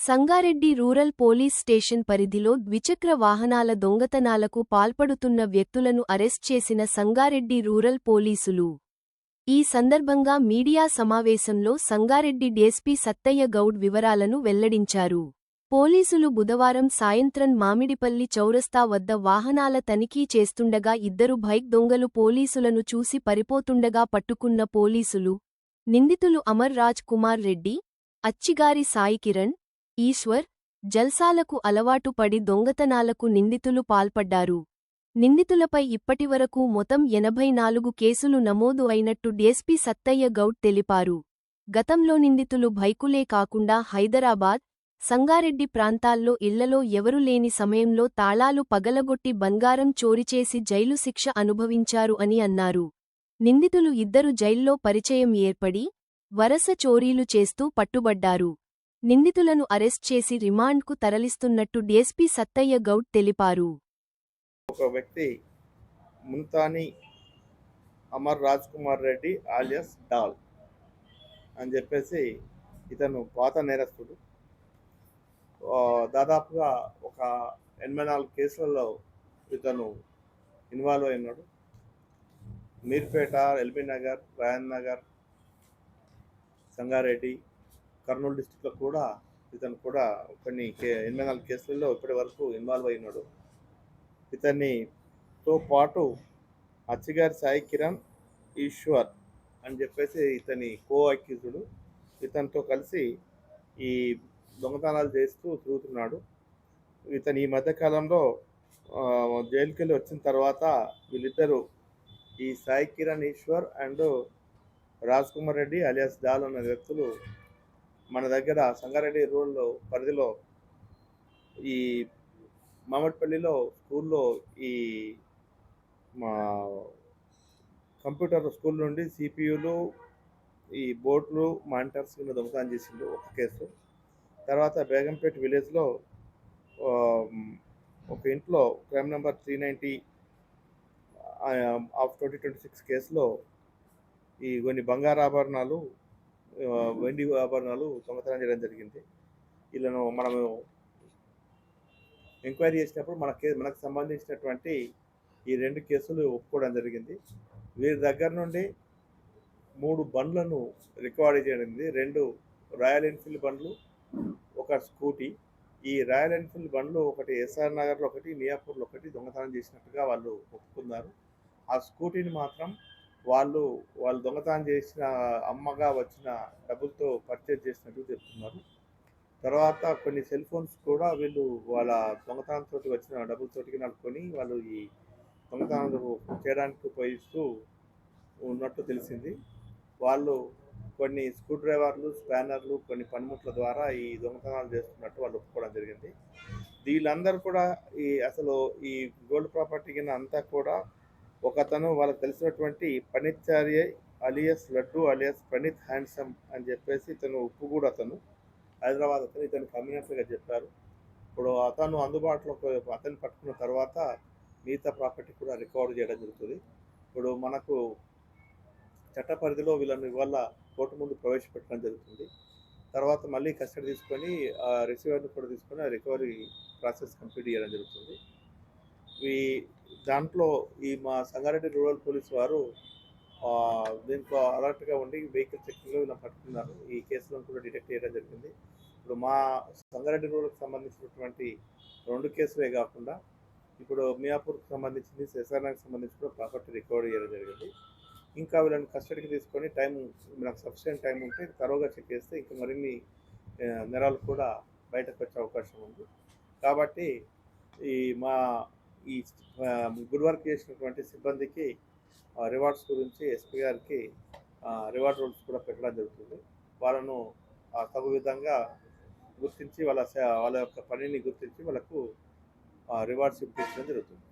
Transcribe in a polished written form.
Sangareddy rural police station పరిధిలో ద్విచక్ర వాహనాల దొంగతనాలకు పాల్పడుతున్న వ్యక్తులను అరెస్ట్ చేసిన సంగారెడ్డి రూరల్ పోలీసులు. ఈ సందర్భంగా మీడియా సమావేశంలో సంగారెడ్డి డీఎస్పీ సత్తయ్య గౌడ్ వివరాలను వెల్లడించారు. పోలీసులు బుధవారం సాయంత్రం మామిడిపల్లి చౌరస్తా వద్ద వాహనాల తనిఖీ చేస్తుండగా ఇద్దరు బైక్ దొంగలు పోలీసులను చూసి పరిపోతుండగా పట్టుకున్న పోలీసులు, నిందితులు అమర్ రాజ్ కుమార్ రెడ్డి, అచ్చిగారి సాయికిరణ్, ఈశ్వర్, జల్సాలకు అలవాటు పడి దొంగతనాలకు నిందితులు పాల్పడ్డారు. నిందితులపై ఇప్పటివరకు మొత్తం 84 కేసులు నమోదు అయినట్టు డీఎస్పీ సత్తయ్య గౌడ్ తెలిపారు. గతంలో నిందితులు బైకులే కాకుండా హైదరాబాద్, సంగారెడ్డి ప్రాంతాల్లో ఇళ్లలో ఎవరూ లేని సమయంలో తాళాలు పగలగొట్టి బంగారం చోరీచేసి జైలు శిక్ష అనుభవించారు అని అన్నారు. నిందితులు ఇద్దరు జైల్లో పరిచయం ఏర్పడి వరస చోరీలు చేస్తూ పట్టుబడ్డారు. నిందితులను అరెస్ట్ చేసి రిమాండ్కు తరలిస్తున్నట్టు డీఎస్పీ సత్తయ్య గౌడ్ తెలిపారు. ఒక వ్యక్తి ముంతాని అమర్ రాజ్ కుమార్ రెడ్డి ఆలియాస్ డాల్ అని చెప్పేసి ఇతను పాత నేరస్తుడు. దాదాపుగా ఒక 84 కేసులలో ఇతను ఇన్వాల్వ్ అయినాడు. మీర్పేట, ఎల్బీ నగర్, రాయన్ నగర్, సంగారెడ్డి, కర్నూలు డిస్టిక్లో కూడా ఇతను కూడా కొన్ని 84 కేసులలో ఇప్పటి వరకు ఇన్వాల్వ్ అయినాడు. ఇతనితో పాటు అచ్చిగారి సాయి కిరణ్, ఈశ్వర్ అని చెప్పేసి ఇతని కో అక్యూజుడు. ఇతనితో కలిసి ఈ దొంగతనాలు చేస్తూ తిరుగుతున్నాడు. ఇతను ఈ మధ్యకాలంలో జైలుకి వెళ్ళి వచ్చిన తర్వాత వీళ్ళిద్దరూ, ఈ సాయి కిరణ్ ఈశ్వర్ అండ్ రాజ్ కుమార్ రెడ్డి అలియాస్ డాల్ అనే వ్యక్తులు మన దగ్గర సంగారెడ్డి రూరల్ పరిధిలో ఈ మామిడిపల్లిలో స్కూల్లో ఈ మా కంప్యూటర్ స్కూల్ నుండి సిపియులు, ఈ బోర్డులు, మానిటర్స్ దొంగతనం చేసిండు ఒక కేసు. తర్వాత బేగంపేట విలేజ్లో ఒక ఇంట్లో క్రైమ్ నెంబర్ 390 ఆఫ్ 2026 కేసులో ఈ కొన్ని బంగారు ఆభరణాలు, వెండి ఆభరణాలు దొంగతనం చేయడం జరిగింది. వీళ్ళను మనము ఎంక్వైరీ చేసినప్పుడు మనకు సంబంధించినటువంటి ఈ 2 కేసులు ఒప్పుకోవడం జరిగింది. వీరి దగ్గర నుండి 3 బండ్లను రికవరీ చేయడింది. 2 రాయల్ ఎన్ఫీల్డ్ బండ్లు, ఒక స్కూటీ. ఈ రాయల్ ఎన్ఫీల్డ్ బండ్లు ఒకటి ఎస్ఆర్ నగర్లో ఒకటి, మియాపూర్లో ఒకటి దొంగతనం చేసినట్టుగా వాళ్ళు ఒప్పుకున్నారు. ఆ స్కూటీని మాత్రం వాళ్ళు దొంగతనం చేసిన అమ్మగా వచ్చిన డబ్బులతో పర్చేజ్ చేసినట్టు చెప్తున్నారు. తర్వాత కొన్ని సెల్ ఫోన్స్ కూడా వీళ్ళు వాళ్ళ దొంగతనంతో వచ్చిన డబ్బులతోటి నడుపుకొని వాళ్ళు ఈ దొంగతనాలు చేయడానికి ఉపయోగిస్తూ ఉన్నట్టు తెలిసింది. వాళ్ళు కొన్ని స్క్రూ డ్రైవర్లు, స్పానర్లు, కొన్ని పనిముట్ల ద్వారా ఈ దొంగతనాలు చేస్తున్నట్టు వాళ్ళు ఒప్పుకోవడం జరిగింది. వీళ్ళందరూ కూడా అసలు ఈ గోల్డ్ ప్రాపర్టీ కింద అంతా కూడా ఒకతను వాళ్ళకి తెలిసినటువంటి పనిత్చార్య alias Laddu alias Praneeth handsome అని చెప్పేసి ఇతను ఉప్పుగూడ అతను, హైదరాబాద్ అతను, ఇతను కమ్యూనిటీగా చెప్పారు. ఇప్పుడు అతను అందుబాటులోకి అతన్ని పట్టుకున్న తర్వాత మిగతా ప్రాపర్టీ కూడా రికవర్ చేయడం జరుగుతుంది. ఇప్పుడు మనకు చట్ట పరిధిలో వీళ్ళని ఇవాళ కోర్టు ముందు ప్రవేశపెట్టడం జరుగుతుంది. తర్వాత మళ్ళీ కస్టడీ తీసుకొని రిసీవర్ని కూడా తీసుకొని ఆ రికవరీ ప్రాసెస్ కంప్లీట్ చేయడం జరుగుతుంది. దాంట్లో ఈ మా సంగారెడ్డి రూరల్ పోలీస్ వారు దీంట్లో అలర్ట్గా ఉండి వెహికల్ చెక్కింగ్లో ఇలా పట్టుకున్నారు. ఈ కేసులను కూడా డిటెక్ట్ చేయడం జరిగింది. ఇప్పుడు మా సంగారెడ్డి రూరల్కి సంబంధించినటువంటి 2 కేసులే కాకుండా ఇప్పుడు మియాపూర్కి సంబంధించింది, ఎస్ఆర్నగర్కి సంబంధించి కూడా ప్రాపర్టీ రికవరీ చేయడం జరిగింది. ఇంకా వీళ్ళని కస్టడీకి తీసుకొని మనకు సఫిషియెంట్ టైం ఉంటే తరోగా చెక్ చేస్తే ఇంకా మరిన్ని నేరాలు కూడా బయటకు వచ్చే అవకాశం ఉంది. కాబట్టి ఈ గుడ్ వర్క్ చేసినటువంటి సిబ్బందికి రివార్డ్స్ గురించి ఎస్పీ గారికి రివార్డ్ రూల్స్ కూడా పెట్టడం జరుగుతుంది. వాళ్ళను తగు విధంగా గుర్తించి వాళ్ళ యొక్క పనిని గుర్తించి వాళ్ళకు రివార్డ్స్ ఇప్పించడం జరుగుతుంది.